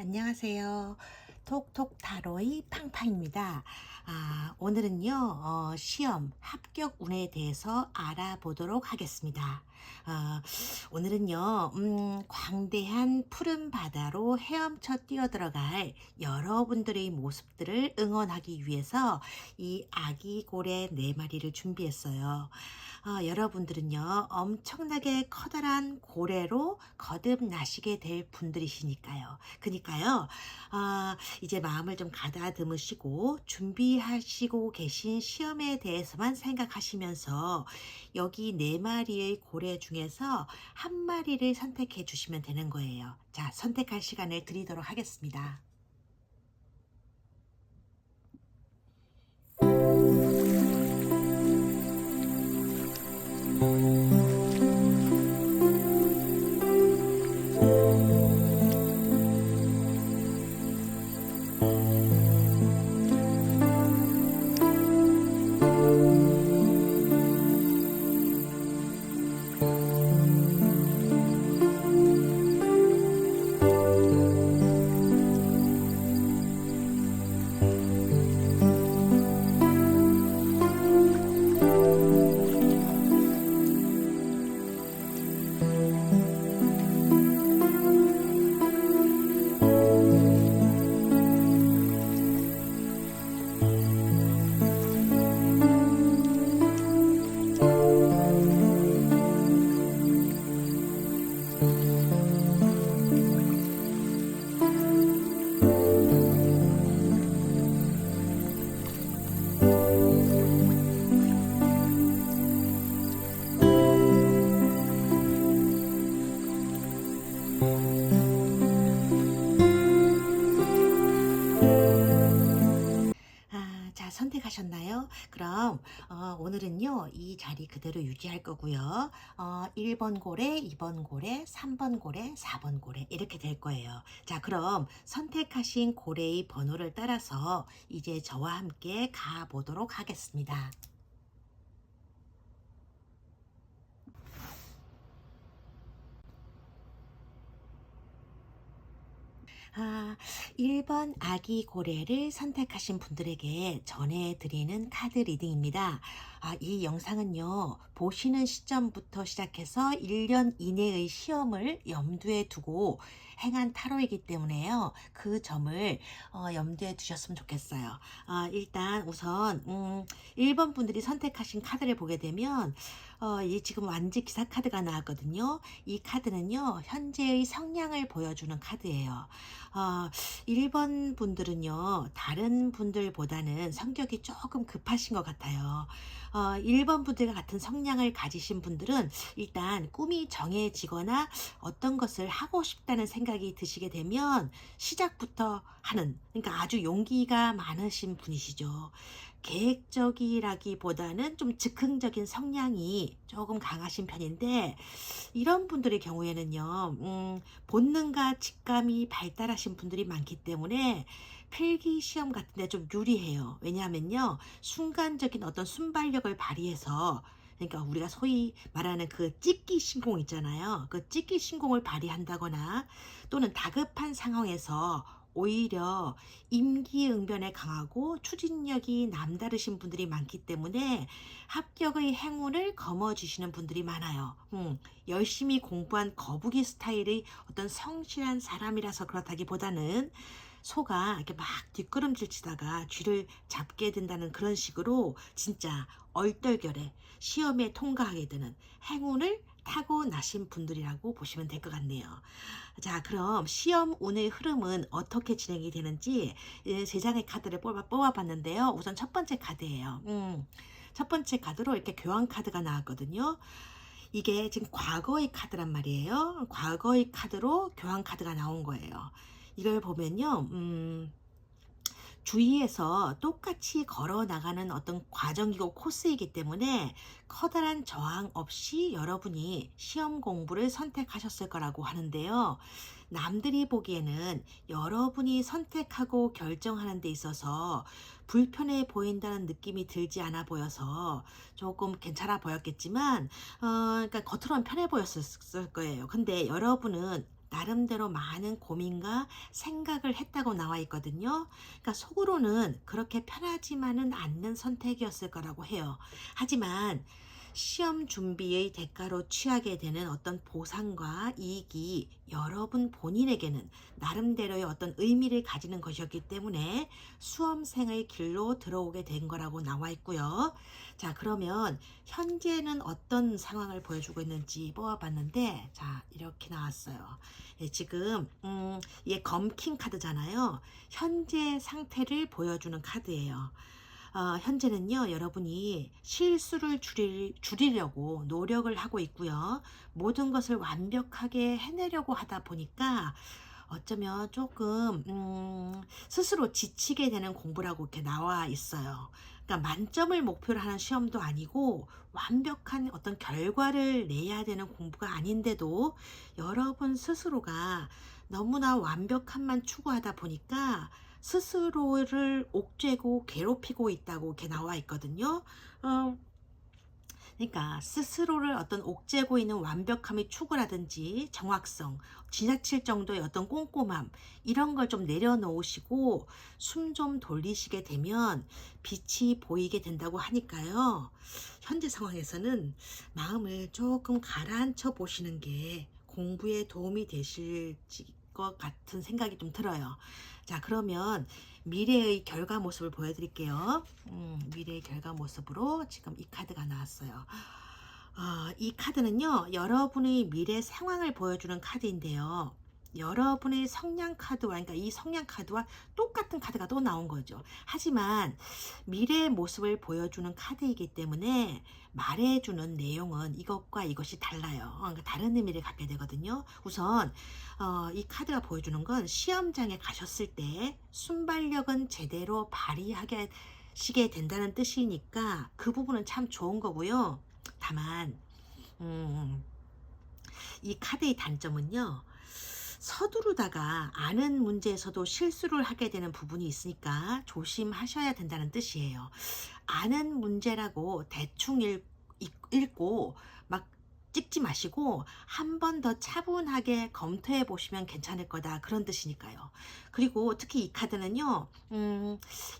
안녕하세요. 톡톡 타로의 팡팡입니다. 오늘은요, 시험 합격 운에 대해서 알아보도록 하겠습니다. 오늘은요, 광대한 푸른 바다로 헤엄쳐 뛰어들어갈 여러분들의 모습들을 응원하기 위해서 이 아기 고래 4마리를 준비했어요. 여러분들은요, 엄청나게 커다란 고래로 거듭나시게 될 분들이시니까요. 그니까요, 이제 마음을 좀 가다듬으시고 준비하시고 계신 시험에 대해서만 생각하시면서 여기 4마리의 고래 중에서 한 마리를 선택해 주시면 되는 거예요. 자, 선택할 시간을 드리도록 하겠습니다. 자, 선택하셨나요? 그럼 오늘은요, 이 자리 그대로 유지할 거고요. 1번 고래, 2번 고래, 3번 고래, 4번 고래 이렇게 될 거예요. 자, 그럼 선택하신 고래의 번호를 따라서 이제 저와 함께 가보도록 하겠습니다. 1번 아기 고래를 선택하신 분들에게 전해드리는 카드 리딩입니다. 이 영상은요, 보시는 시점부터 시작해서 1년 이내의 시험을 염두에 두고 행한 타로이기 때문에요. 그 점을 염두에 두셨으면 좋겠어요. 일단 우선 1번 분들이 선택하신 카드를 보게 되면 이 지금 완지 기사 카드가 나왔거든요. 이 카드는요, 현재의 성향을 보여주는 카드예요. 1번 분들은요, 다른 분들보다는 성격이 조금 급하신 것 같아요. 1번 분들과 같은 성향을 가지신 분들은 일단 꿈이 정해지거나 어떤 것을 하고 싶다는 생각이 드시게 되면 시작부터 하는, 그러니까 아주 용기가 많으신 분이시죠. 계획적이라기보다는 좀 즉흥적인 성향이 조금 강하신 편인데, 이런 분들의 경우에는요, 본능과 직감이 발달하신 분들이 많기 때문에 필기 시험 같은 데 좀 유리해요. 왜냐하면요, 순간적인 어떤 순발력을 발휘해서, 그러니까 우리가 소위 말하는 그 찍기 신공 있잖아요. 그 찍기 신공을 발휘한다거나 또는 다급한 상황에서 오히려 임기응변에 강하고 추진력이 남다르신 분들이 많기 때문에 합격의 행운을 거머쥐시는 분들이 많아요. 열심히 공부한 거북이 스타일의 어떤 성실한 사람이라서 그렇다기보다는 소가 이렇게 막 뒷걸음질 치다가 쥐를 잡게 된다는 그런 식으로 진짜 얼떨결에 시험에 통과하게 되는 행운을 타고나신 분들이라고 보시면 될 것 같네요. 자, 그럼 시험 운의 흐름은 어떻게 진행이 되는지 3장의 카드를 뽑아봤는데요. 우선 첫 번째 카드예요. 첫 번째 카드로 이렇게 교환 카드가 나왔거든요. 이게 지금 과거의 카드란 말이에요. 과거의 카드로 교환 카드가 나온 거예요. 이걸 보면요, 주위에서 똑같이 걸어 나가는 어떤 과정이고 코스이기 때문에 커다란 저항 없이 여러분이 시험 공부를 선택하셨을 거라고 하는데요. 남들이 보기에는 여러분이 선택하고 결정하는 데 있어서 불편해 보인다는 느낌이 들지 않아 보여서 조금 괜찮아 보였겠지만, 그러니까 겉으로는 편해 보였을 거예요. 근데 여러분은 나름대로 많은 고민과 생각을 했다고 나와 있거든요. 그러니까 속으로는 그렇게 편하지만은 않는 선택이었을 거라고 해요. 하지만 시험 준비의 대가로 취하게 되는 어떤 보상과 이익이 여러분 본인에게는 나름대로의 어떤 의미를 가지는 것이었기 때문에 수험생의 길로 들어오게 된 거라고 나와 있고요. 자, 그러면 현재는 어떤 상황을 보여주고 있는지 뽑아봤는데, 자, 이렇게 나왔어요. 예, 지금, 이게 검킹 카드잖아요. 현재 상태를 보여주는 카드예요. 현재는요, 여러분이 실수를 줄이려고 노력을 하고 있고요. 모든 것을 완벽하게 해내려고 하다 보니까 어쩌면 조금, 스스로 지치게 되는 공부라고 이렇게 나와 있어요. 그러니까 만점을 목표로 하는 시험도 아니고 완벽한 어떤 결과를 내야 되는 공부가 아닌데도 여러분 스스로가 너무나 완벽함만 추구하다 보니까 스스로를 옥죄고 괴롭히고 있다고 이렇게 나와 있거든요. 어, 그러니까 스스로를 어떤 옥죄고 있는 완벽함의 추구라든지 정확성, 지나칠 정도의 어떤 꼼꼼함 이런 걸 좀 내려놓으시고 숨 좀 돌리시게 되면 빛이 보이게 된다고 하니까요. 현재 상황에서는 마음을 조금 가라앉혀 보시는 게 공부에 도움이 되실 것 같은 생각이 좀 들어요. 자, 그러면 미래의 결과 모습을 보여드릴게요. 미래의 결과 모습으로 지금 이 카드가 나왔어요. 이 카드는요, 여러분의 미래 상황을 보여주는 카드인데요. 여러분의 성향 카드와, 그러니까 이 성향 카드와 똑같은 카드가 또 나온 거죠. 하지만 미래의 모습을 보여주는 카드이기 때문에 말해주는 내용은 이것과 이것이 달라요. 그러니까 다른 의미를 갖게 되거든요. 우선 이 카드가 보여주는 건 시험장에 가셨을 때 순발력은 제대로 발휘하게 시게 된다는 뜻이니까 그 부분은 참 좋은 거고요. 다만 이 카드의 단점은요. 서두르다가 아는 문제에서도 실수를 하게 되는 부분이 있으니까 조심하셔야 된다는 뜻이에요. 아는 문제라고 대충 읽고 막 찍지 마시고 한 번 더 차분하게 검토해 보시면 괜찮을 거다 그런 뜻이니까요. 그리고 특히 이 카드는요,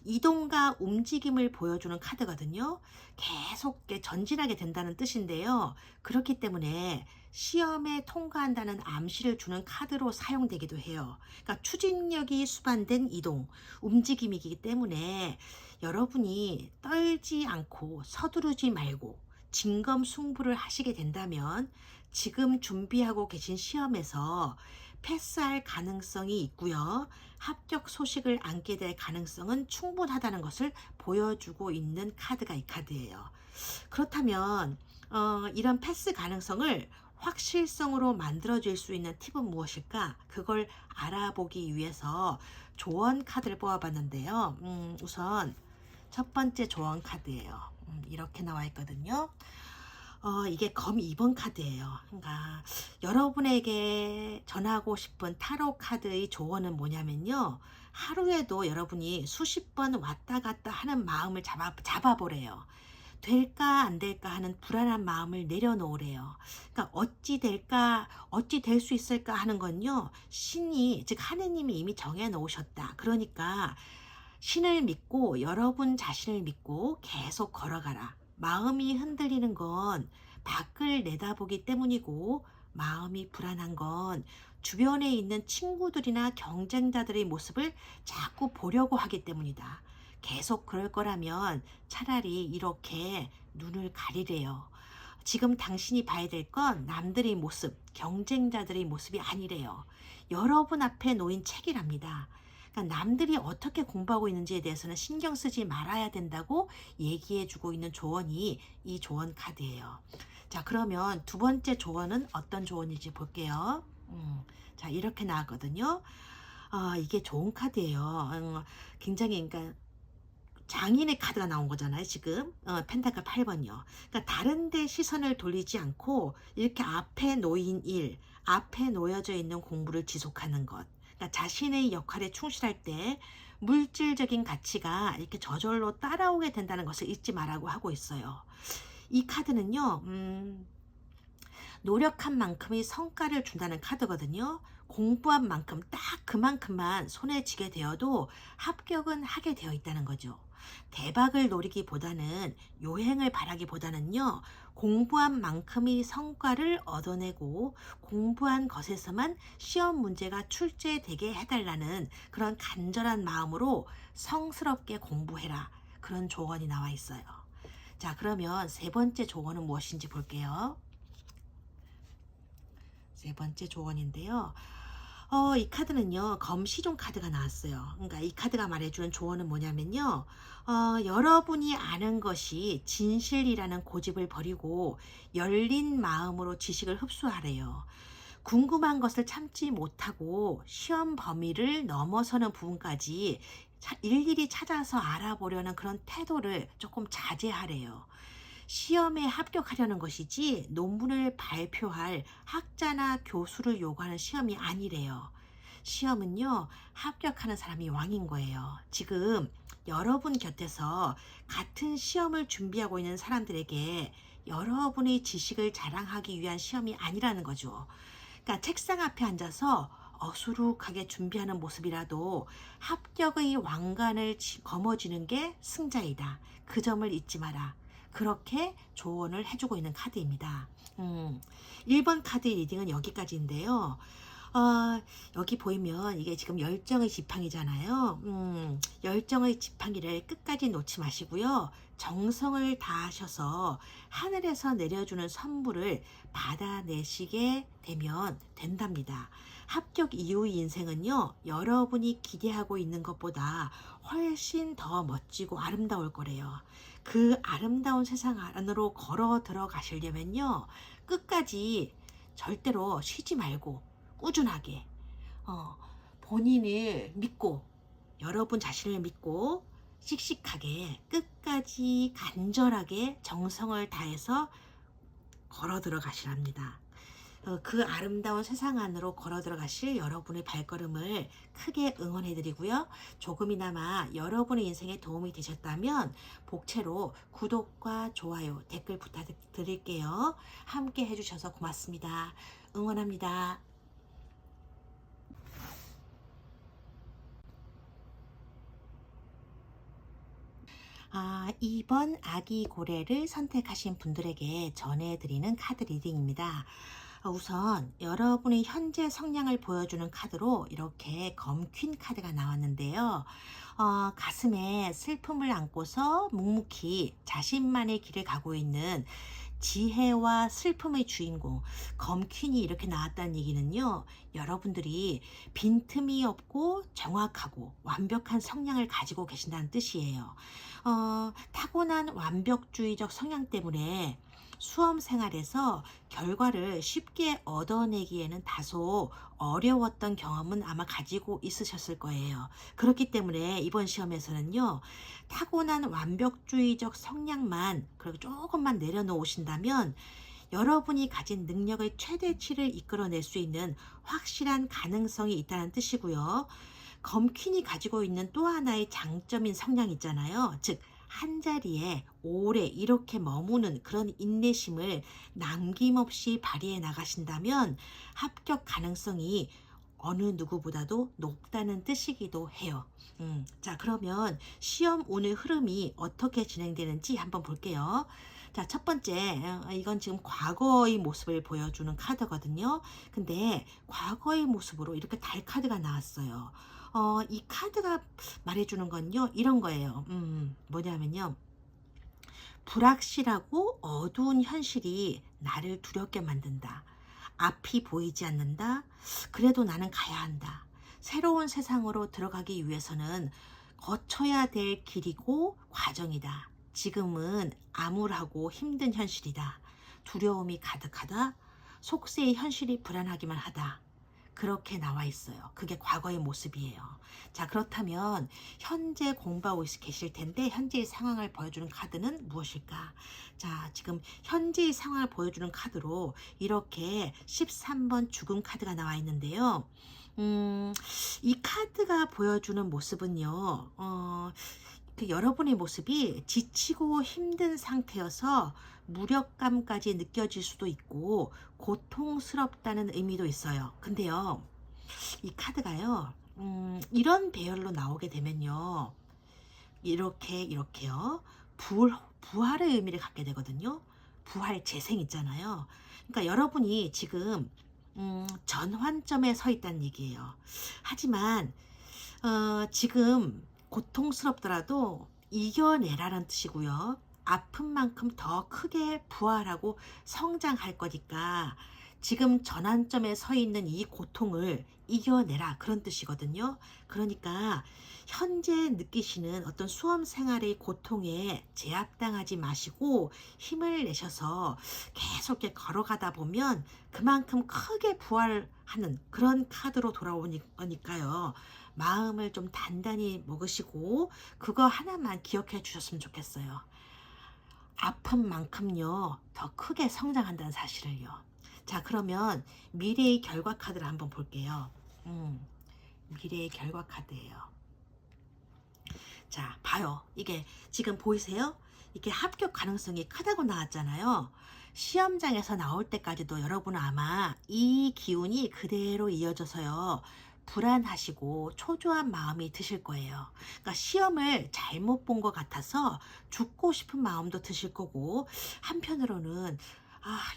이동과 움직임을 보여주는 카드거든요. 계속 이렇게 전진하게 된다는 뜻인데요. 그렇기 때문에 시험에 통과한다는 암시를 주는 카드로 사용되기도 해요. 그러니까 추진력이 수반된 이동, 움직임이기 때문에 여러분이 떨지 않고 서두르지 말고 진검승부를 하시게 된다면 지금 준비하고 계신 시험에서 패스할 가능성이 있고요. 합격 소식을 안게 될 가능성은 충분하다는 것을 보여주고 있는 카드가 이 카드예요. 그렇다면 이런 패스 가능성을 확실성으로 만들어줄 수 있는 팁은 무엇일까? 그걸 알아보기 위해서 조언 카드를 뽑아봤는데요. 우선 첫 번째 조언 카드예요. 이렇게 나와 있거든요. 이게 검 2번 카드예요. 그러니까 여러분에게 전하고 싶은 타로 카드의 조언은 뭐냐면요. 하루에도 여러분이 수십 번 왔다 갔다 하는 마음을 잡아보래요. 될까 안 될까 하는 불안한 마음을 내려놓으래요. 그러니까 어찌 될까, 어찌 될 수 있을까 하는 건요. 신이, 즉 하느님이 이미 정해 놓으셨다. 그러니까 신을 믿고 여러분 자신을 믿고 계속 걸어가라. 마음이 흔들리는 건 밖을 내다보기 때문이고 마음이 불안한 건 주변에 있는 친구들이나 경쟁자들의 모습을 자꾸 보려고 하기 때문이다. 계속 그럴 거라면 차라리 이렇게 눈을 가리래요. 지금 당신이 봐야 될 건 남들의 모습, 경쟁자들의 모습이 아니래요. 여러분 앞에 놓인 책이랍니다. 그러니까 남들이 어떻게 공부하고 있는지에 대해서는 신경 쓰지 말아야 된다고 얘기해 주고 있는 조언이 이 조언 카드예요. 자, 그러면 두 번째 조언은 어떤 조언인지 볼게요. 자, 이렇게 나왔거든요. 이게 좋은 카드예요. 굉장히, 그러니까 장인의 카드가 나온 거잖아요, 지금. 펜타클 8번이요. 그러니까 다른 데 시선을 돌리지 않고 이렇게 앞에 놓인 일, 앞에 놓여져 있는 공부를 지속하는 것. 그러니까 자신의 역할에 충실할 때 물질적인 가치가 이렇게 저절로 따라오게 된다는 것을 잊지 말라고 하고 있어요. 이 카드는요, 노력한 만큼의 성과를 준다는 카드거든요. 공부한 만큼 딱 그만큼만 손에 쥐게 되어도 합격은 하게 되어 있다는 거죠. 대박을 노리기보다는 요행을 바라기보다는요, 공부한 만큼의 성과를 얻어내고 공부한 것에서만 시험 문제가 출제되게 해달라는 그런 간절한 마음으로 성스럽게 공부해라. 그런 조언이 나와 있어요. 자, 그러면 세 번째 조언은 무엇인지 볼게요. 세 번째 조언인데요. 이 카드는요, 검시종 카드가 나왔어요. 그러니까 이 카드가 말해주는 조언은 뭐냐면요, 여러분이 아는 것이 진실이라는 고집을 버리고 열린 마음으로 지식을 흡수하래요. 궁금한 것을 참지 못하고 시험 범위를 넘어서는 부분까지 일일이 찾아서 알아보려는 그런 태도를 조금 자제하래요. 시험에 합격하려는 것이지 논문을 발표할 학자나 교수를 요구하는 시험이 아니래요. 시험은요, 합격하는 사람이 왕인 거예요. 지금 여러분 곁에서 같은 시험을 준비하고 있는 사람들에게 여러분의 지식을 자랑하기 위한 시험이 아니라는 거죠. 그러니까 책상 앞에 앉아서 어수룩하게 준비하는 모습이라도 합격의 왕관을 거머쥐는 게 승자이다. 그 점을 잊지 마라. 그렇게 조언을 해주고 있는 카드입니다. 1번 카드 리딩은 여기까지인데요. 여기 보이면 이게 지금 열정의 지팡이잖아요. 열정의 지팡이를 끝까지 놓지 마시고요. 정성을 다하셔서 하늘에서 내려주는 선물을 받아내시게 되면 된답니다. 합격 이후의 인생은요, 여러분이 기대하고 있는 것보다 훨씬 더 멋지고 아름다울 거래요. 그 아름다운 세상 안으로 걸어 들어가시려면요, 끝까지 절대로 쉬지 말고 꾸준하게 본인을 믿고, 여러분 자신을 믿고 씩씩하게 끝까지 간절하게 정성을 다해서 걸어 들어가시랍니다. 그 아름다운 세상 안으로 걸어 들어가실 여러분의 발걸음을 크게 응원해 드리고요. 조금이나마 여러분의 인생에 도움이 되셨다면 복채로 구독과 좋아요, 댓글 부탁드릴게요. 함께 해주셔서 고맙습니다. 응원합니다. 2번 아기 고래를 선택하신 분들에게 전해드리는 카드 리딩입니다. 우선 여러분의 현재 성향을 보여주는 카드로 이렇게 검퀸 카드가 나왔는데요. 가슴에 슬픔을 안고서 묵묵히 자신만의 길을 가고 있는 지혜와 슬픔의 주인공 검퀸이 이렇게 나왔다는 얘기는요, 여러분들이 빈틈이 없고 정확하고 완벽한 성향을 가지고 계신다는 뜻이에요. 타고난 완벽주의적 성향 때문에 수험 생활에서 결과를 쉽게 얻어내기에는 다소 어려웠던 경험은 아마 가지고 있으셨을 거예요. 그렇기 때문에 이번 시험에서는요, 타고난 완벽주의적 성향만 그리고 조금만 내려놓으신다면 여러분이 가진 능력의 최대치를 이끌어낼 수 있는 확실한 가능성이 있다는 뜻이고요. 검퀸이 가지고 있는 또 하나의 장점인 성향 있잖아요. 즉, 한자리에 오래 이렇게 머무는 그런 인내심을 남김없이 발휘해 나가신다면 합격 가능성이 어느 누구보다도 높다는 뜻이기도 해요. 자, 그러면 시험 운의 흐름이 어떻게 진행되는지 한번 볼게요. 자, 첫 번째, 이건 지금 과거의 모습을 보여주는 카드거든요. 근데 과거의 모습으로 이렇게 달 카드가 나왔어요. 이 카드가 말해주는 건요, 이런 거예요. 뭐냐면요, 불확실하고 어두운 현실이 나를 두렵게 만든다. 앞이 보이지 않는다. 그래도 나는 가야 한다. 새로운 세상으로 들어가기 위해서는 거쳐야 될 길이고 과정이다. 지금은 암울하고 힘든 현실이다. 두려움이 가득하다. 속세의 현실이 불안하기만 하다. 그렇게 나와 있어요. 그게 과거의 모습이에요. 자, 그렇다면 현재 공부하고 계실 텐데 현재의 상황을 보여주는 카드는 무엇일까? 자, 지금 현재의 상황을 보여주는 카드로 이렇게 13번 죽음 카드가 나와 있는데요. 이 카드가 보여주는 모습은요, 여러분의 모습이 지치고 힘든 상태여서 무력감까지 느껴질 수도 있고 고통스럽다는 의미도 있어요. 근데요, 이 카드가요. 이런 배열로 나오게 되면요. 이렇게요. 부활의 의미를 갖게 되거든요. 부활 재생 있잖아요. 그러니까 여러분이 지금 전환점에 서 있다는 얘기예요. 하지만 지금 고통스럽더라도 이겨내라는 뜻이고요. 아픈 만큼 더 크게 부활하고 성장할 거니까 지금 전환점에 서 있는 이 고통을 이겨내라 그런 뜻이거든요. 그러니까 현재 느끼시는 어떤 수험 생활의 고통에 제압당하지 마시고 힘을 내셔서 계속 이렇게 걸어가다 보면 그만큼 크게 부활하는 그런 카드로 돌아오니까요. 마음을 좀 단단히 먹으시고 그거 하나만 기억해 주셨으면 좋겠어요. 아픈 만큼요, 더 크게 성장한다는 사실을요. 자, 그러면 미래의 결과 카드를 한번 볼게요. 미래의 결과 카드예요. 자, 봐요. 이게 지금 보이세요? 이게 합격 가능성이 크다고 나왔잖아요. 시험장에서 나올 때까지도 여러분은 아마 이 기운이 그대로 이어져서요. 불안하시고 초조한 마음이 드실 거예요. 그러니까 시험을 잘못 본 것 같아서 죽고 싶은 마음도 드실 거고, 한편으로는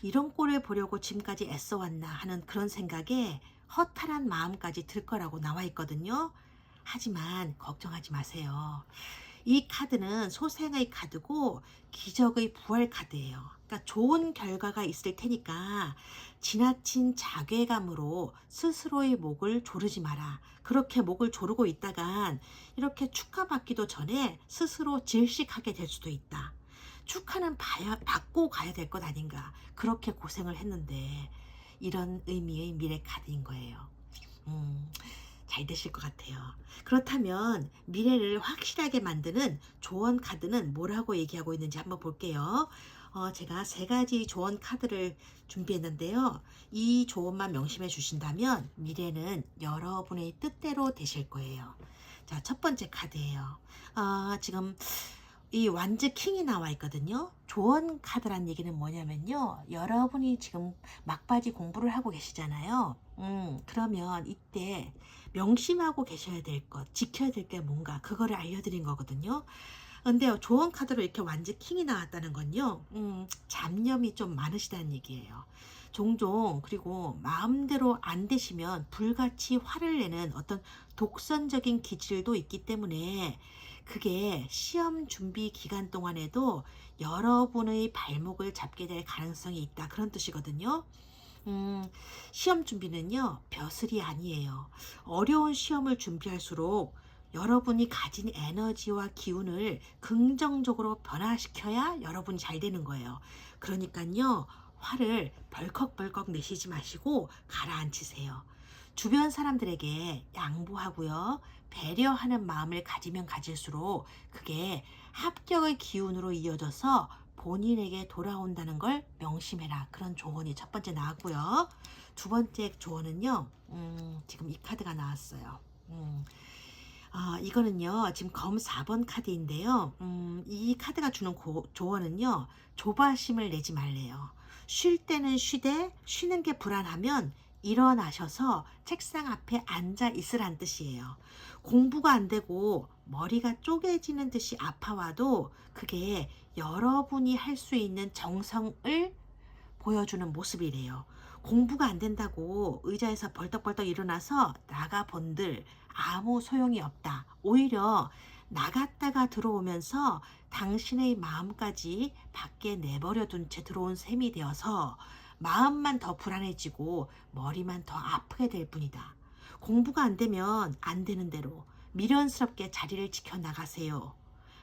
이런 꼴을 보려고 지금까지 애써왔나 하는 그런 생각에 허탈한 마음까지 들 거라고 나와 있거든요. 하지만 걱정하지 마세요. 이 카드는 소생의 카드고 기적의 부활 카드예요. 그러니까 좋은 결과가 있을 테니까 지나친 자괴감으로 스스로의 목을 조르지 마라. 그렇게 목을 조르고 있다간 이렇게 축하받기도 전에 스스로 질식하게 될 수도 있다. 축하는 받고 가야 될 것 아닌가. 그렇게 고생을 했는데 이런 의미의 미래 카드인 거예요. 음, 잘 되실 것 같아요. 그렇다면 미래를 확실하게 만드는 조언 카드는 뭐라고 얘기하고 있는지 한번 볼게요. 제가 세 가지 조언 카드를 준비했는데요. 이 조언만 명심해 주신다면 미래는 여러분의 뜻대로 되실 거예요. 자, 첫 번째 카드예요. 지금 이 완즈 킹이 나와 있거든요. 조언 카드란 얘기는 뭐냐면요. 여러분이 지금 막바지 공부를 하고 계시잖아요. 그러면 이때 명심하고 계셔야 될 것, 지켜야 될 게 뭔가 그거를 알려드린 거거든요. 근데 조언 카드로 이렇게 완즈 킹이 나왔다는 건요. 잡념이 좀 많으시다는 얘기예요. 종종 그리고 마음대로 안 되시면 불같이 화를 내는 어떤 독선적인 기질도 있기 때문에 그게 시험 준비 기간 동안에도 여러분의 발목을 잡게 될 가능성이 있다. 그런 뜻이거든요. 시험 준비는요, 벼슬이 아니에요. 어려운 시험을 준비할수록 여러분이 가진 에너지와 기운을 긍정적으로 변화시켜야 여러분이 잘 되는 거예요. 그러니까요, 화를 벌컥벌컥 내시지 마시고 가라앉히세요. 주변 사람들에게 양보하고요, 배려하는 마음을 가지면 가질수록 그게 합격의 기운으로 이어져서 본인에게 돌아온다는 걸 명심해라. 그런 조언이 첫 번째 나왔고요. 두 번째 조언은요, 지금 이 카드가 나왔어요. 이거는요, 지금 검 4번 카드인데요. 이 카드가 주는 조언은요, 조바심을 내지 말래요. 쉴 때는 쉬되, 쉬는 게 불안하면 일어나셔서 책상 앞에 앉아 있으란 뜻이에요. 공부가 안 되고 머리가 쪼개지는 듯이 아파와도 그게 여러분이 할 수 있는 정성을 보여주는 모습이래요. 공부가 안 된다고 의자에서 벌떡벌떡 일어나서 나가본들 아무 소용이 없다. 오히려 나갔다가 들어오면서 당신의 마음까지 밖에 내버려 둔 채 들어온 셈이 되어서 마음만 더 불안해지고 머리만 더 아프게 될 뿐이다. 공부가 안 되면 안 되는 대로 미련스럽게 자리를 지켜나가세요.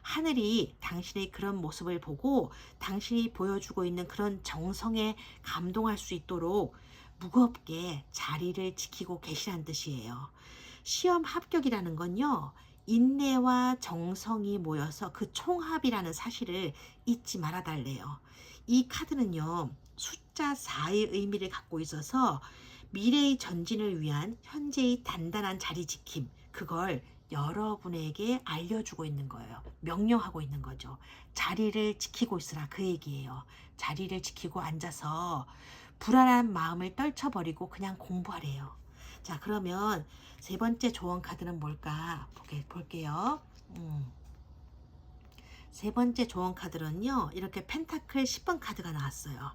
하늘이 당신의 그런 모습을 보고 당신이 보여주고 있는 그런 정성에 감동할 수 있도록 무겁게 자리를 지키고 계시란 뜻이에요. 시험 합격이라는 건요, 인내와 정성이 모여서 그 총합이라는 사실을 잊지 말아 달래요. 이 카드는요, 숫자 4의 의미를 갖고 있어서 미래의 전진을 위한 현재의 단단한 자리 지킴, 그걸 여러분에게 알려주고 있는 거예요. 명령하고 있는 거죠. 자리를 지키고 있으라 그 얘기예요. 자리를 지키고 앉아서 불안한 마음을 떨쳐버리고 그냥 공부하래요. 자, 그러면 세 번째 조언 카드는 뭘까? 볼게요. 세 번째 조언 카드는요, 이렇게 펜타클 10번 카드가 나왔어요.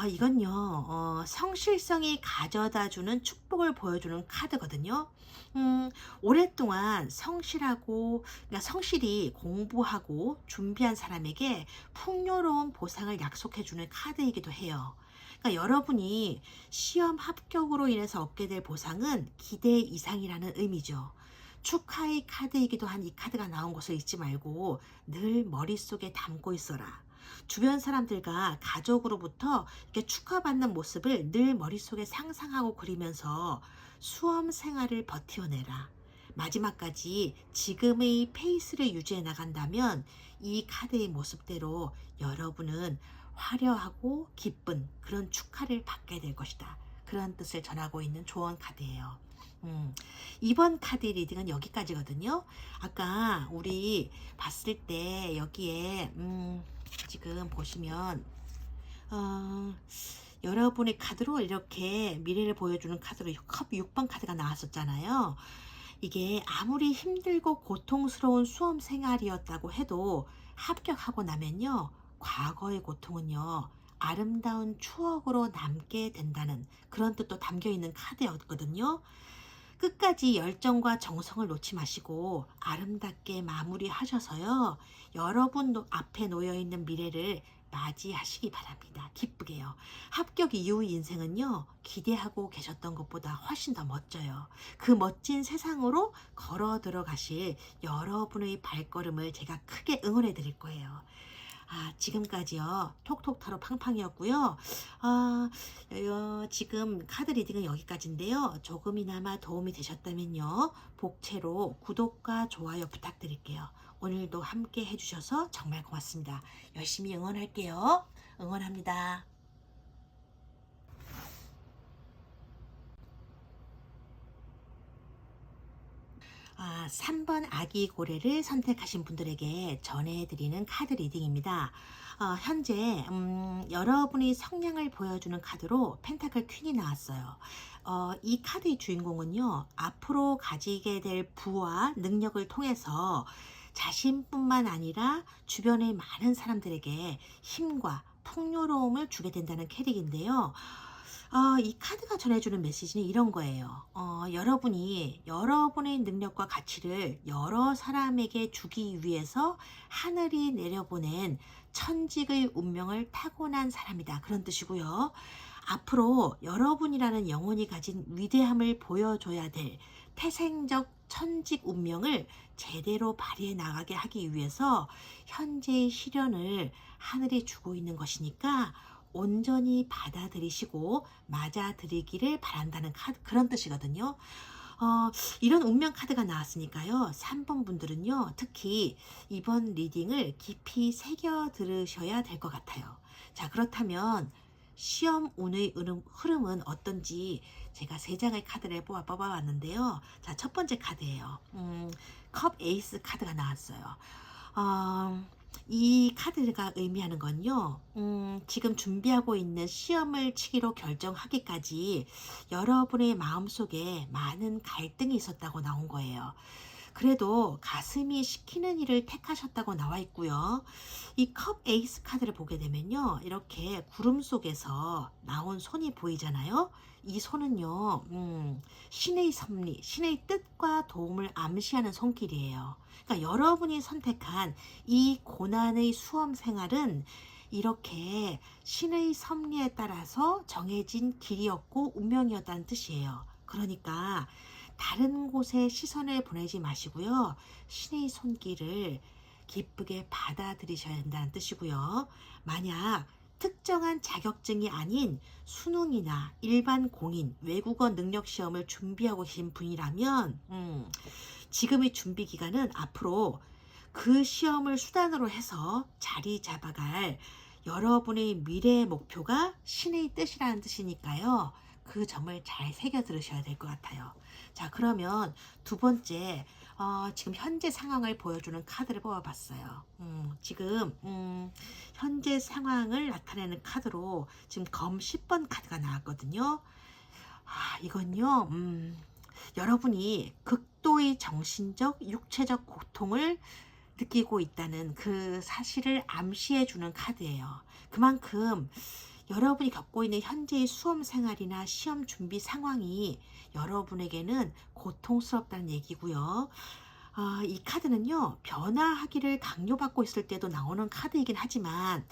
이건요, 성실성이 가져다 주는 축복을 보여주는 카드거든요. 오랫동안 성실하고, 그러니까 성실히 공부하고 준비한 사람에게 풍요로운 보상을 약속해주는 카드이기도 해요. 그러니까 여러분이 시험 합격으로 인해서 얻게 될 보상은 기대 이상이라는 의미죠. 축하의 카드이기도 한 이 카드가 나온 것을 잊지 말고 늘 머릿속에 담고 있어라. 주변 사람들과 가족으로부터 이렇게 축하받는 모습을 늘 머릿속에 상상하고 그리면서 수험 생활을 버텨내라. 마지막까지 지금의 페이스를 유지해 나간다면 이 카드의 모습대로 여러분은 화려하고 기쁜 그런 축하를 받게 될 것이다. 그런 뜻을 전하고 있는 조언 카드예요. 이번 카드 리딩은 여기까지거든요. 아까 우리 봤을 때 여기에 지금 보시면 여러분의 카드로 이렇게 미래를 보여주는 카드로 컵 6번 카드가 나왔었잖아요. 이게 아무리 힘들고 고통스러운 수험 생활이었다고 해도 합격하고 나면요, 과거의 고통은요, 아름다운 추억으로 남게 된다는 그런 뜻도 담겨 있는 카드였거든요. 끝까지 열정과 정성을 놓지 마시고 아름답게 마무리하셔서요, 여러분 앞에 놓여있는 미래를 맞이하시기 바랍니다. 기쁘게요. 합격 이후의 인생은요, 기대하고 계셨던 것보다 훨씬 더 멋져요. 그 멋진 세상으로 걸어 들어가실 여러분의 발걸음을 제가 크게 응원해 드릴 거예요. 지금까지요, 톡톡타로 팡팡이었고요. 지금 카드 리딩은 여기까지인데요. 조금이나마 도움이 되셨다면요, 복채로 구독과 좋아요 부탁드릴게요. 오늘도 함께 해주셔서 정말 고맙습니다. 열심히 응원할게요. 응원합니다. 3번 아기 고래를 선택하신 분들에게 전해드리는 카드 리딩입니다. 현재 여러분의 성량을 보여주는 카드로 펜타클 퀸이 나왔어요. 이 카드의 주인공은요, 앞으로 가지게 될 부와 능력을 통해서 자신뿐만 아니라 주변의 많은 사람들에게 힘과 풍요로움을 주게 된다는 캐릭인데요. 이 카드가 전해주는 메시지는 이런 거예요. 여러분이 여러분의 능력과 가치를 여러 사람에게 주기 위해서 하늘이 내려보낸 천직의 운명을 타고난 사람이다. 그런 뜻이고요. 앞으로 여러분이라는 영혼이 가진 위대함을 보여줘야 될 태생적 천직 운명을 제대로 발휘해 나가게 하기 위해서 현재의 시련을 하늘이 주고 있는 것이니까 온전히 받아들이시고 맞아들이기를 바란다는 카드, 그런 뜻이거든요. 이런 운명 카드가 나왔으니까요, 3번 분들은요, 특히 이번 리딩을 깊이 새겨 들으셔야 될 것 같아요. 자, 그렇다면 시험 운의 흐름은 어떤지 제가 3장의 카드를 뽑아봤는데요. 자, 첫 번째 카드예요. 컵 에이스 카드가 나왔어요. 이 카드가 의미하는 건요, 지금 준비하고 있는 시험을 치기로 결정하기까지 여러분의 마음속에 많은 갈등이 있었다고 나온 거예요. 그래도 가슴이 시키는 일을 택하셨다고 나와 있고요. 이 컵 에이스 카드를 보게 되면요, 이렇게 구름 속에서 나온 손이 보이잖아요. 이 손은요, 신의 섭리, 신의 뜻과 도움을 암시하는 손길이에요. 그러니까 여러분이 선택한 이 고난의 수험 생활은 이렇게 신의 섭리에 따라서 정해진 길이었고 운명이었다는 뜻이에요. 그러니까 다른 곳에 시선을 보내지 마시고요, 신의 손길을 기쁘게 받아들이셔야 한다는 뜻이고요. 만약 특정한 자격증이 아닌 수능이나 일반 공인, 외국어 능력 시험을 준비하고 계신 분이라면 지금의 준비 기간은 앞으로 그 시험을 수단으로 해서 자리 잡아갈 여러분의 미래의 목표가 신의 뜻이라는 뜻이니까요, 그 점을 잘 새겨 들으셔야 될 것 같아요. 자, 그러면 두 번째, 지금 현재 상황을 보여주는 카드를 뽑아봤어요. 지금 현재 상황을 나타내는 카드로 지금 검 10번 카드가 나왔거든요. 이건요, 여러분이 극도의 정신적, 육체적 고통을 느끼고 있다는 그 사실을 암시해 주는 카드예요. 그만큼 여러분이 겪고 있는 현재의 수험 생활이나 시험 준비 상황이 여러분에게는 고통스럽다는 얘기고요. 이 카드는요, 변화하기를 강요받고 있을 때도 나오는 카드이긴 하지만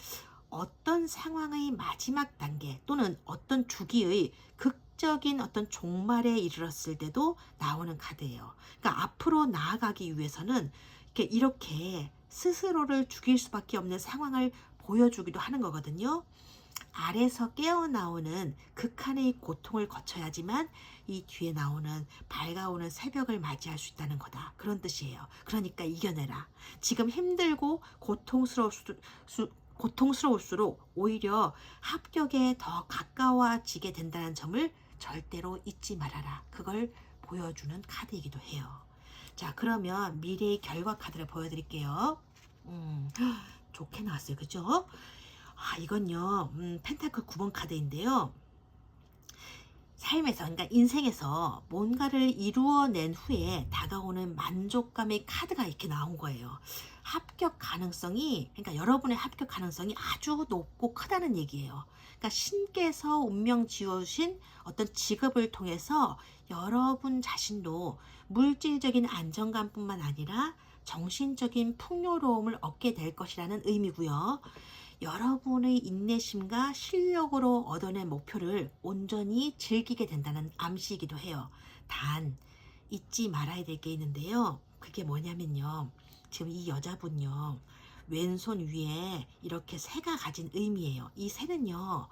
어떤 상황의 마지막 단계 또는 어떤 주기의 극적인 어떤 종말에 이르렀을 때도 나오는 카드예요. 그러니까 앞으로 나아가기 위해서는 이렇게 스스로를 죽일 수밖에 없는 상황을 보여주기도 하는 거거든요. 아래서 깨어나오는 극한의 고통을 거쳐야지만 이 뒤에 나오는 밝아오는 새벽을 맞이할 수 있다는 거다. 그런 뜻이에요. 그러니까 이겨내라. 지금 힘들고 고통스러울수록 오히려 합격에 더 가까워지게 된다는 점을 절대로 잊지 말아라. 그걸 보여주는 카드이기도 해요. 자, 그러면 미래의 결과 카드를 보여드릴게요. 좋게 나왔어요. 그죠? 이건요, 펜타클 9번 카드인데요. 삶에서, 그러니까 인생에서 뭔가를 이루어낸 후에 다가오는 만족감의 카드가 이렇게 나온 거예요. 합격 가능성이, 그러니까 여러분의 합격 가능성이 아주 높고 크다는 얘기예요. 그러니까 신께서 운명 지어주신 어떤 직업을 통해서 여러분 자신도 물질적인 안정감뿐만 아니라 정신적인 풍요로움을 얻게 될 것이라는 의미고요. 여러분의 인내심과 실력으로 얻어낸 목표를 온전히 즐기게 된다는 암시이기도 해요. 단 잊지 말아야 될 게 있는데요. 그게 뭐냐면요. 지금 이 여자분요. 왼손 위에 이렇게 새가 가진 의미예요. 이 새는요.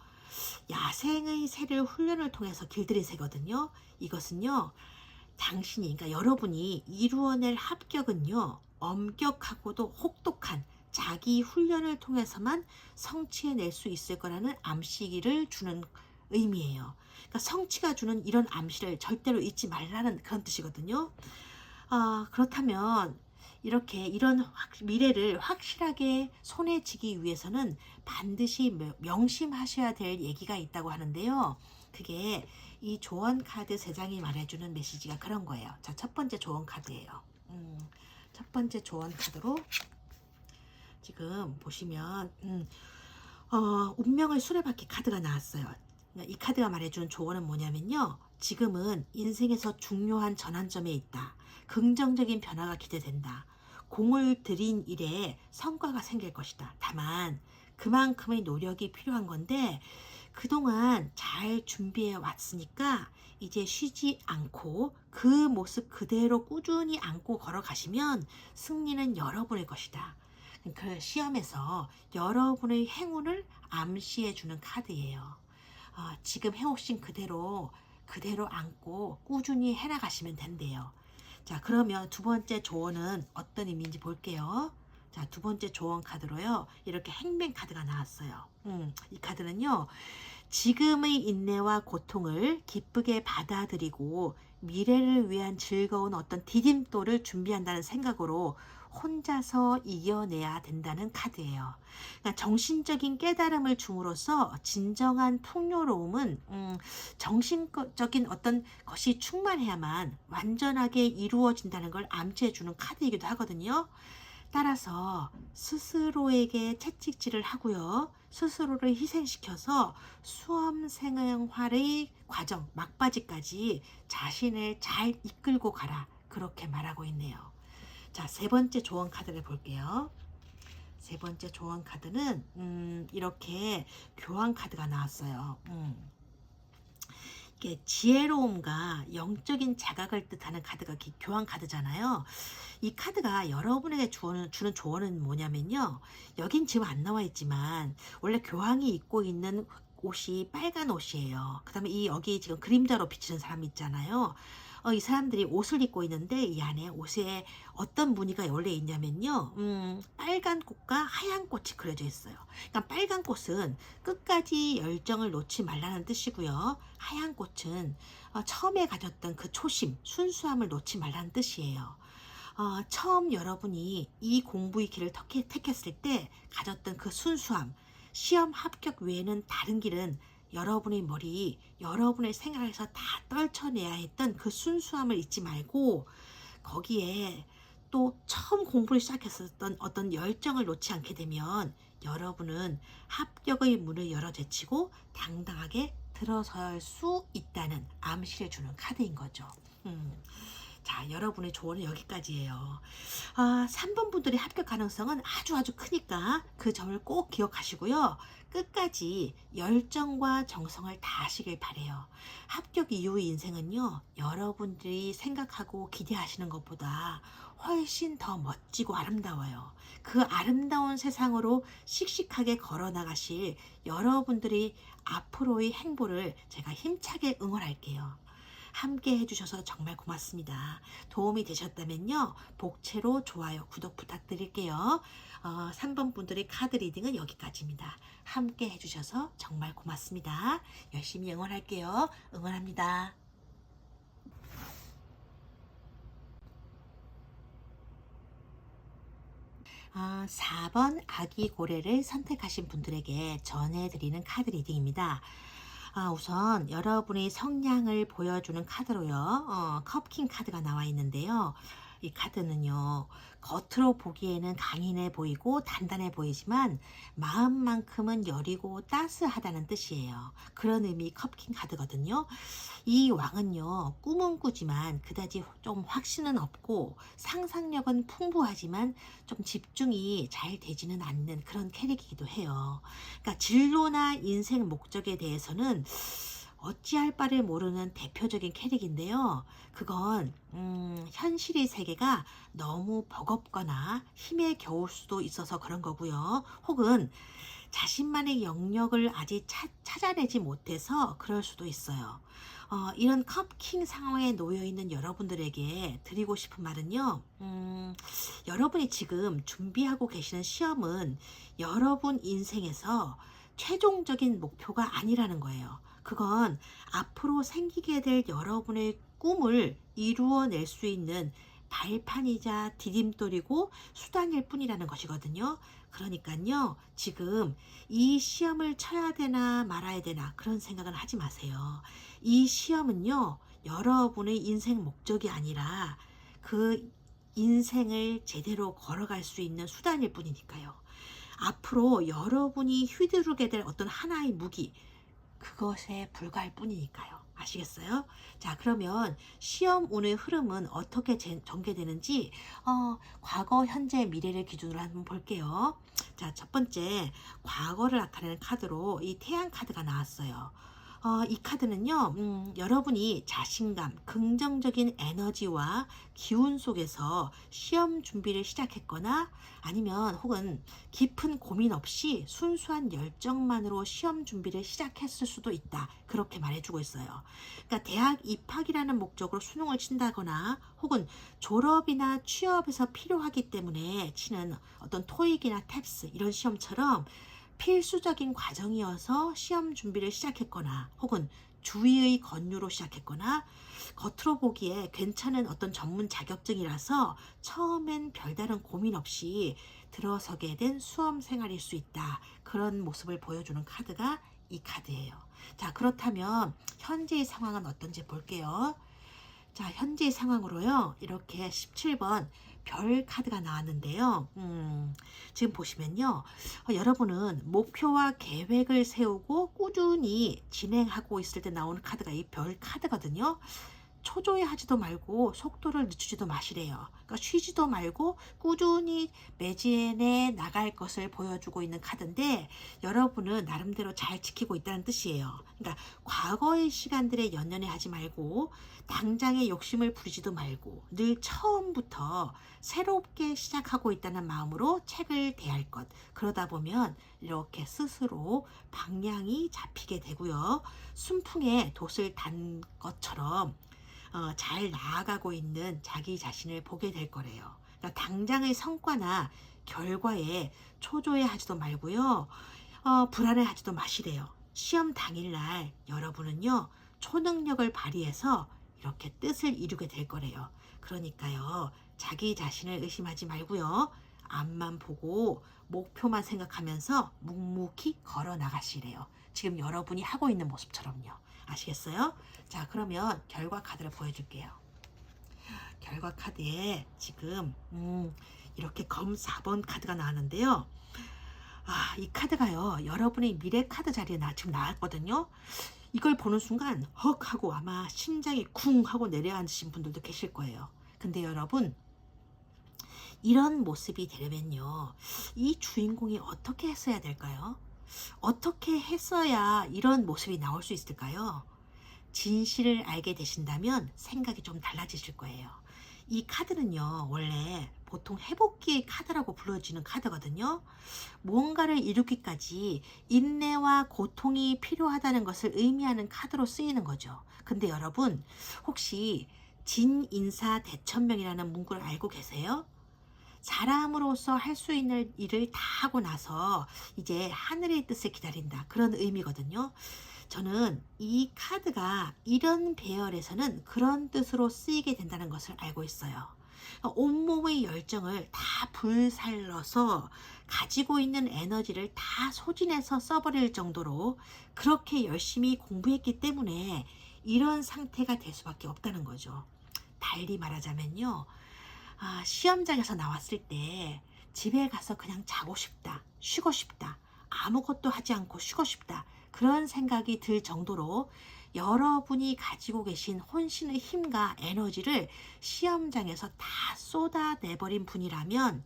야생의 새를 훈련을 통해서 길들인 새거든요. 이것은요. 당신이, 그러니까 여러분이 이루어낼 합격은요. 엄격하고도 혹독한 자기 훈련을 통해서만 성취해낼 수 있을 거라는 암시기를 주는 의미예요. 그러니까 성취가 주는 이런 암시를 절대로 잊지 말라는 그런 뜻이거든요. 그렇다면 이렇게 이런 미래를 확실하게 손에 쥐기 위해서는 반드시 명심하셔야 될 얘기가 있다고 하는데요. 그게 이 조언 카드 3장이 말해주는 메시지가 그런 거예요. 자, 첫 번째 조언 카드예요. 첫 번째 조언 카드로 지금 보시면 운명의 수레바퀴 카드가 나왔어요. 이 카드가 말해주는 조언은 뭐냐면요. 지금은 인생에서 중요한 전환점에 있다. 긍정적인 변화가 기대된다. 공을 들인 일에 성과가 생길 것이다. 다만 그만큼의 노력이 필요한 건데 그동안 잘 준비해 왔으니까 이제 쉬지 않고 그 모습 그대로 꾸준히 안고 걸어가시면 승리는 여러분의 것이다. 그 시험에서 여러분의 행운을 암시해주는 카드예요. 지금 해오신 그대로 안고 꾸준히 해나가시면 된대요. 자, 그러면 두 번째 조언은 어떤 의미인지 볼게요. 자, 두 번째 조언 카드로요. 이렇게 행맨 카드가 나왔어요. 이 카드는요. 지금의 인내와 고통을 기쁘게 받아들이고 미래를 위한 즐거운 어떤 디딤돌을 준비한다는 생각으로 혼자서 이겨내야 된다는 카드예요. 그러니까 정신적인 깨달음을 줌으로써 진정한 풍요로움은 정신적인 어떤 것이 충만해야만 완전하게 이루어진다는 걸 암시해주는 카드이기도 하거든요. 따라서 스스로에게 채찍질을 하고요. 스스로를 희생시켜서 수험 생활의 과정, 막바지까지 자신을 잘 이끌고 가라. 그렇게 말하고 있네요. 자, 세 번째 조언 카드를 볼게요. 세 번째 조언 카드는 이렇게 교환 카드가 나왔어요. 이게 지혜로움과 영적인 자각을 뜻하는 카드가 교환 카드잖아요. 이 카드가 여러분에게 주는 조언은 뭐냐면요. 여긴 지금 안 나와 있지만 원래 교황이 입고 있는 옷이 빨간 옷이에요. 그 다음에 여기 지금 그림자로 비치는 사람 있잖아요. 이 사람들이 옷을 입고 있는데 이 안에 옷에 어떤 무늬가 원래 있냐면요. 빨간 꽃과 하얀 꽃이 그려져 있어요. 그러니까 빨간 꽃은 끝까지 열정을 놓지 말라는 뜻이고요. 하얀 꽃은 처음에 가졌던 그 초심, 순수함을 놓지 말라는 뜻이에요. 처음 여러분이 이 공부의 길을 택했을 때 가졌던 그 순수함, 시험 합격 외에는 다른 길은 여러분의 머리, 여러분의 생각에서 다 떨쳐내야 했던 그 순수함을 잊지 말고 거기에 또 처음 공부를 시작했었던 어떤 열정을 놓지 않게 되면 여러분은 합격의 문을 열어 제치고 당당하게 들어설 수 있다는 암시를 주는 카드인 거죠. 음. 자, 여러분의 조언은 여기까지예요. 3번 분들의 합격 가능성은 아주 아주 크니까 그 점을 꼭 기억하시고요. 끝까지 열정과 정성을 다하시길 바래요. 합격 이후의 인생은요, 여러분들이 생각하고 기대하시는 것보다 훨씬 더 멋지고 아름다워요. 그 아름다운 세상으로 씩씩하게 걸어 나가실 여러분들이 앞으로의 행보를 제가 힘차게 응원할게요. 함께 해주셔서 정말 고맙습니다. 도움이 되셨다면요, 복채로 좋아요, 구독 부탁드릴게요. 3번 분들의 카드 리딩은 여기까지입니다. 함께 해주셔서 정말 고맙습니다. 열심히 응원할게요. 응원합니다. 4번 아기 고래를 선택하신 분들에게 전해드리는 카드 리딩입니다. 우선 여러분의 성향을 보여주는 카드로요. 컵킹 카드가 나와 있는데요. 이 카드는요, 겉으로 보기에는 강인해 보이고 단단해 보이지만 마음만큼은 여리고 따스하다는 뜻이에요. 그런 의미 컵킹 카드거든요. 이 왕은요, 꿈은 꾸지만 그다지 좀 확신은 없고 상상력은 풍부하지만 좀 집중이 잘 되지는 않는 그런 캐릭이기도 해요. 그러니까 진로나 인생 목적에 대해서는 어찌할 바를 모르는 대표적인 캐릭인데요. 그건 현실의 세계가 너무 버겁거나 힘에 겨울 수도 있어서 그런 거고요. 혹은 자신만의 영역을 아직 찾아내지 못해서 그럴 수도 있어요. 이런 컵킹 상황에 놓여 있는 여러분들에게 드리고 싶은 말은요. 여러분이 지금 준비하고 계시는 시험은 여러분 인생에서 최종적인 목표가 아니라는 거예요. 그건 앞으로 생기게 될 여러분의 꿈을 이루어낼 수 있는 발판이자 디딤돌이고 수단일 뿐이라는 것이거든요. 그러니까요, 지금 이 시험을 쳐야 되나 말아야 되나 그런 생각은 하지 마세요. 이 시험은요, 여러분의 인생 목적이 아니라 그 인생을 제대로 걸어갈 수 있는 수단일 뿐이니까요. 앞으로 여러분이 휘두르게 될 어떤 하나의 무기, 그것에 불과할 뿐이니까요. 아시겠어요? 자, 그러면 시험 운의 흐름은 어떻게 전개되는지 과거, 현재, 미래를 기준으로 한번 볼게요. 자, 첫 번째, 과거를 나타내는 카드로 이 태양 카드가 나왔어요. 이 카드는요, 여러분이 자신감, 긍정적인 에너지와 기운 속에서 시험 준비를 시작했거나 아니면 혹은 깊은 고민 없이 순수한 열정만으로 시험 준비를 시작했을 수도 있다. 그렇게 말해주고 있어요. 그러니까 대학 입학이라는 목적으로 수능을 친다거나 혹은 졸업이나 취업에서 필요하기 때문에 치는 어떤 토익이나 탭스 이런 시험처럼 필수적인 과정이어서 시험 준비를 시작했거나 혹은 주위의 권유로 시작했거나 겉으로 보기에 괜찮은 어떤 전문 자격증이라서 처음엔 별다른 고민 없이 들어서게 된 수험 생활일 수 있다. 그런 모습을 보여주는 카드가 이 카드예요. 자, 그렇다면 현재의 상황은 어떤지 볼게요. 자, 현재 상황으로요. 이렇게 17번 별 카드가 나왔는데요. 지금 보시면요. 여러분은 목표와 계획을 세우고 꾸준히 진행하고 있을 때 나오는 카드가 이 별 카드거든요. 초조해하지도 말고 속도를 늦추지도 마시래요. 그러니까 쉬지도 말고 꾸준히 매진해 나갈 것을 보여주고 있는 카드인데 여러분은 나름대로 잘 지키고 있다는 뜻이에요. 그러니까 과거의 시간들에 연연해하지 말고 당장의 욕심을 부리지도 말고 늘 처음부터 새롭게 시작하고 있다는 마음으로 책을 대할 것. 그러다 보면 이렇게 스스로 방향이 잡히게 되고요. 순풍에 돛을 단 것처럼 잘 나아가고 있는 자기 자신을 보게 될 거래요. 그러니까 당장의 성과나 결과에 초조해하지도 말고요. 불안해하지도 마시래요. 시험 당일날 여러분은요. 초능력을 발휘해서 이렇게 뜻을 이루게 될 거래요. 그러니까요. 자기 자신을 의심하지 말고요. 앞만 보고 목표만 생각하면서 묵묵히 걸어 나가시래요. 지금 여러분이 하고 있는 모습처럼요. 아시겠어요? 자, 그러면 결과 카드를 보여줄게요. 결과 카드에 지금 이렇게 검 4번 카드가 나왔는데요. 이 카드가요, 여러분의 미래 카드 자리에 지금 나왔거든요. 이걸 보는 순간 헉 하고 아마 심장이 쿵 하고 내려앉으신 분들도 계실 거예요. 근데 여러분, 이런 모습이 되려면요, 이 주인공이 어떻게 했어야 될까요? 어떻게 했어야 이런 모습이 나올 수 있을까요? 진실을 알게 되신다면 생각이 좀 달라지실 거예요. 이 카드는요, 원래 보통 회복기의 카드라고 불러지는 카드거든요. 무언가를 이루기까지 인내와 고통이 필요하다는 것을 의미하는 카드로 쓰이는 거죠. 근데 여러분, 혹시 진인사대천명이라는 문구를 알고 계세요? 사람으로서 할 수 있는 일을 다 하고 나서 이제 하늘의 뜻을 기다린다, 그런 의미거든요. 저는 이 카드가 이런 배열에서는 그런 뜻으로 쓰이게 된다는 것을 알고 있어요. 온몸의 열정을 다 불살러서 가지고 있는 에너지를 다 소진해서 써버릴 정도로 그렇게 열심히 공부했기 때문에 이런 상태가 될 수밖에 없다는 거죠. 달리 말하자면요, 시험장에서 나왔을 때 집에 가서 그냥 자고 싶다, 쉬고 싶다, 아무것도 하지 않고 쉬고 싶다, 그런 생각이 들 정도로 여러분이 가지고 계신 혼신의 힘과 에너지를 시험장에서 다 쏟아내버린 분이라면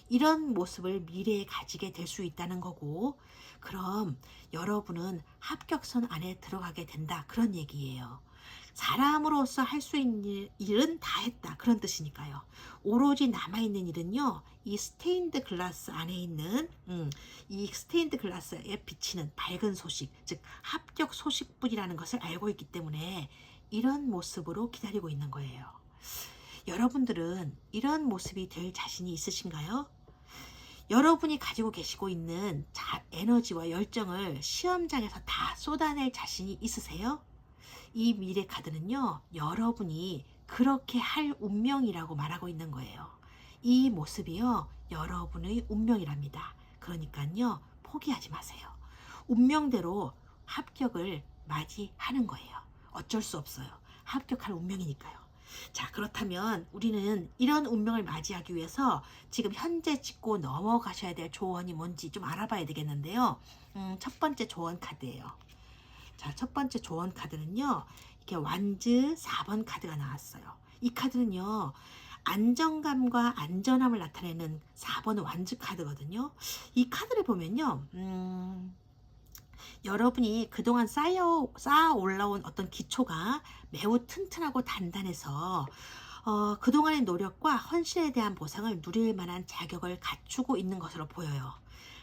이런 모습을 미래에 가지게 될 수 있다는 거고, 그럼 여러분은 합격선 안에 들어가게 된다, 그런 얘기예요. 사람으로서 할 수 있는 일은 다 했다, 그런 뜻이니까요. 오로지 남아있는 일은요, 이 스테인드 글라스 안에 있는 이 스테인드 글라스에 비치는 밝은 소식, 즉 합격 소식뿐이라는 것을 알고 있기 때문에 이런 모습으로 기다리고 있는 거예요. 여러분들은 이런 모습이 될 자신이 있으신가요? 여러분이 가지고 계시고 있는 에너지와 열정을 시험장에서 다 쏟아낼 자신이 있으세요? 이 미래 카드는요, 여러분이 그렇게 할 운명이라고 말하고 있는 거예요. 이 모습이요, 여러분의 운명이랍니다. 그러니까요, 포기하지 마세요. 운명대로 합격을 맞이하는 거예요. 어쩔 수 없어요. 합격할 운명이니까요. 자, 그렇다면 우리는 이런 운명을 맞이하기 위해서 지금 현재 짚고 넘어가셔야 될 조언이 뭔지 좀 알아봐야 되겠는데요. 첫 번째 조언 카드예요. 자, 첫 번째 조언 카드는요, 이렇게 완즈 4번 카드가 나왔어요. 이 카드는요, 안정감과 안전함을 나타내는 4번 완즈 카드거든요. 이 카드를 보면요, 여러분이 그동안 쌓아 올라온 어떤 기초가 매우 튼튼하고 단단해서 그동안의 노력과 헌신에 대한 보상을 누릴 만한 자격을 갖추고 있는 것으로 보여요.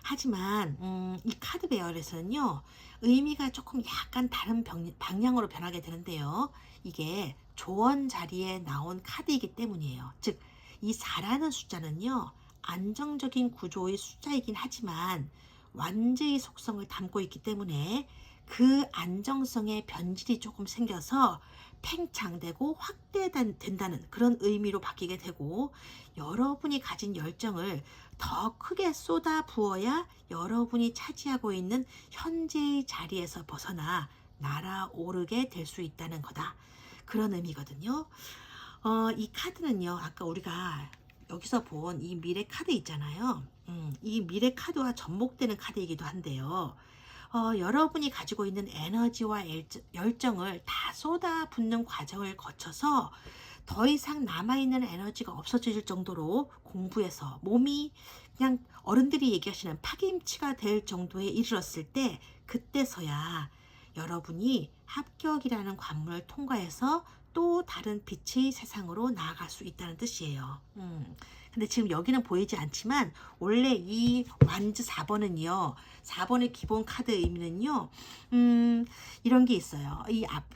하지만 이 카드 배열에서는요, 의미가 조금 약간 다른 방향으로 변하게 되는데요. 이게 조언 자리에 나온 카드이기 때문이에요. 즉, 이 4라는 숫자는요, 안정적인 구조의 숫자이긴 하지만 완제의 속성을 담고 있기 때문에 그 안정성에 변질이 조금 생겨서 팽창되고 확대된다는 그런 의미로 바뀌게 되고, 여러분이 가진 열정을 더 크게 쏟아 부어야 여러분이 차지하고 있는 현재의 자리에서 벗어나 날아오르게 될 수 있다는 거다, 그런 의미거든요. 이 카드는요, 아까 우리가 여기서 본 이 미래 카드 있잖아요. 이 미래 카드와 접목되는 카드이기도 한데요. 여러분이 가지고 있는 에너지와 열정을 다 쏟아붓는 과정을 거쳐서 더 이상 남아있는 에너지가 없어질 정도로 공부해서 몸이 그냥 어른들이 얘기하시는 파김치가 될 정도에 이르렀을 때, 그때서야 여러분이 합격이라는 관문을 통과해서 또 다른 빛의 세상으로 나아갈 수 있다는 뜻이에요. 근데 지금 여기는 보이지 않지만 원래 이 완즈 4번은요, 4번의 기본 카드 의미는요, 이런 게 있어요.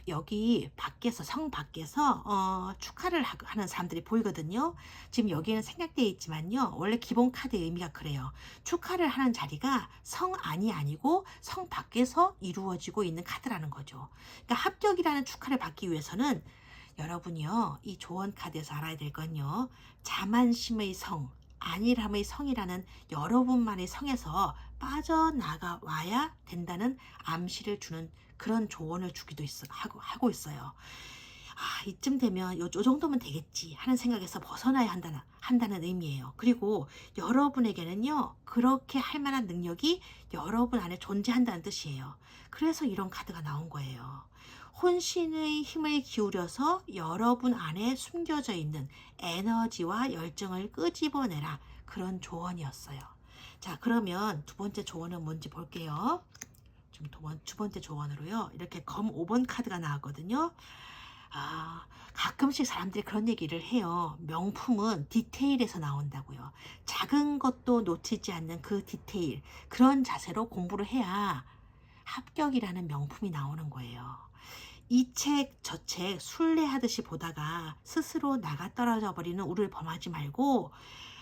여기 밖에서, 성 밖에서 축하를 하는 사람들이 보이거든요. 지금 여기는 생략되어 있지만요, 원래 기본 카드 의미가 그래요. 축하를 하는 자리가 성 안이 아니고 성 밖에서 이루어지고 있는 카드라는 거죠. 그러니까 합격이라는 축하를 받기 위해서는 여러분이요, 이 조언 카드에서 알아야 될 건요, 자만심의 성, 안일함의 성이라는 여러분만의 성에서 빠져나가 와야 된다는 암시를 주는 그런 조언을 주기도 하고 있어요. 이쯤 되면 요 정도면 되겠지 하는 생각에서 벗어나야 한다는 의미예요. 그리고 여러분에게는요, 그렇게 할 만한 능력이 여러분 안에 존재한다는 뜻이에요. 그래서 이런 카드가 나온 거예요. 혼신의 힘을 기울여서 여러분 안에 숨겨져 있는 에너지와 열정을 끄집어내라. 그런 조언이었어요. 자, 그러면 두 번째 조언은 뭔지 볼게요. 좀 두 번째 조언으로요, 이렇게 검 5번 카드가 나왔거든요. 가끔씩 사람들이 그런 얘기를 해요. 명품은 디테일에서 나온다고요. 작은 것도 놓치지 않는 그 디테일, 그런 자세로 공부를 해야 합격이라는 명품이 나오는 거예요. 이 책, 저 책 순례하듯이 보다가 스스로 나가 떨어져 버리는 우를 범하지 말고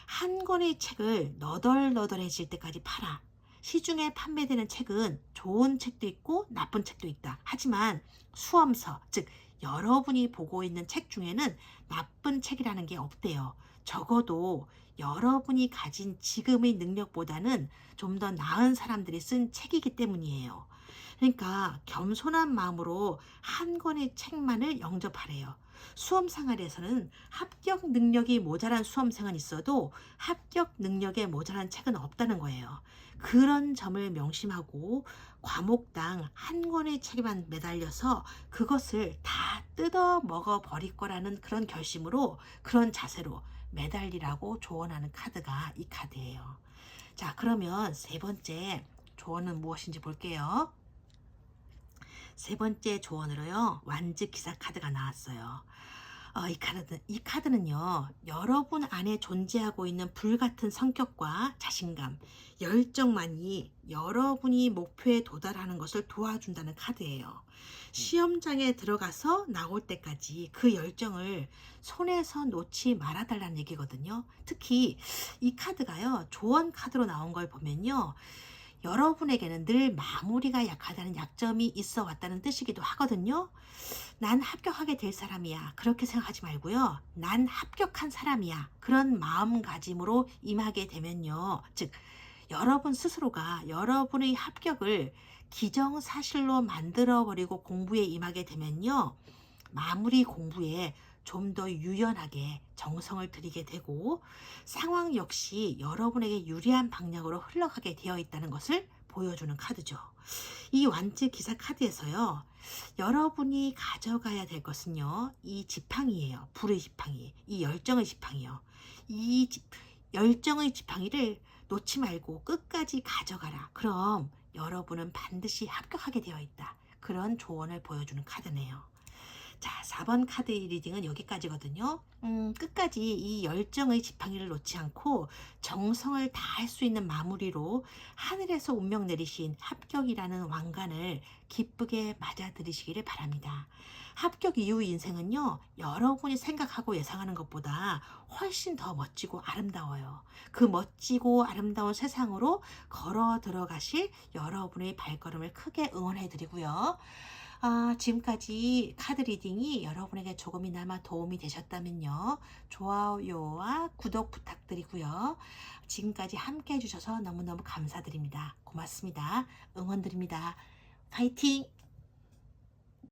한 권의 책을 너덜너덜해질 때까지 팔아. 시중에 판매되는 책은 좋은 책도 있고 나쁜 책도 있다. 하지만 수험서, 즉 여러분이 보고 있는 책 중에는 나쁜 책이라는 게 없대요. 적어도 여러분이 가진 지금의 능력보다는 좀 더 나은 사람들이 쓴 책이기 때문이에요. 그러니까 겸손한 마음으로 한 권의 책만을 영접하래요. 수험 생활에서는 합격 능력이 모자란 수험생은 있어도 합격 능력에 모자란 책은 없다는 거예요. 그런 점을 명심하고 과목당 한 권의 책에만 매달려서 그것을 다 뜯어 먹어 버릴 거라는 그런 결심으로, 그런 자세로 매달리라고 조언하는 카드가 이 카드예요. 자, 그러면 세 번째 조언은 무엇인지 볼게요. 세 번째 조언으로요, 완즈 기사 카드가 나왔어요. 이 카드는요, 여러분 안에 존재하고 있는 불같은 성격과 자신감, 열정만이 여러분이 목표에 도달하는 것을 도와준다는 카드예요. 시험장에 들어가서 나올 때까지 그 열정을 손에서 놓지 말아달라는 얘기거든요. 특히 이 카드가요, 조언 카드로 나온 걸 보면요, 여러분에게는 늘 마무리가 약하다는 약점이 있어 왔다는 뜻이기도 하거든요. 난 합격하게 될 사람이야, 그렇게 생각하지 말고요, 난 합격한 사람이야, 그런 마음가짐으로 임하게 되면요, 즉 여러분 스스로가 여러분의 합격을 기정사실로 만들어버리고 공부에 임하게 되면요, 마무리 공부에 좀 더 유연하게 정성을 들이게 되고 상황 역시 여러분에게 유리한 방향으로 흘러가게 되어 있다는 것을 보여주는 카드죠. 이 완즈 기사 카드에서요, 여러분이 가져가야 될 것은요, 이 지팡이예요. 불의 지팡이, 이 열정의 지팡이요. 이 열정의 지팡이를 놓지 말고 끝까지 가져가라. 그럼 여러분은 반드시 합격하게 되어 있다. 그런 조언을 보여주는 카드네요. 자, 4번 카드 리딩은 여기까지거든요. 끝까지 이 열정의 지팡이를 놓지 않고 정성을 다할 수 있는 마무리로 하늘에서 운명 내리신 합격이라는 왕관을 기쁘게 맞아들이시기를 바랍니다. 합격 이후 인생은요, 여러분이 생각하고 예상하는 것보다 훨씬 더 멋지고 아름다워요. 그 멋지고 아름다운 세상으로 걸어 들어가실 여러분의 발걸음을 크게 응원해 드리고요. 지금까지 카드 리딩이 여러분에게 조금이나마 도움이 되셨다면요, 좋아요와 구독 부탁드리고요. 지금까지 함께 해주셔서 너무너무 감사드립니다. 고맙습니다. 응원드립니다. 파이팅!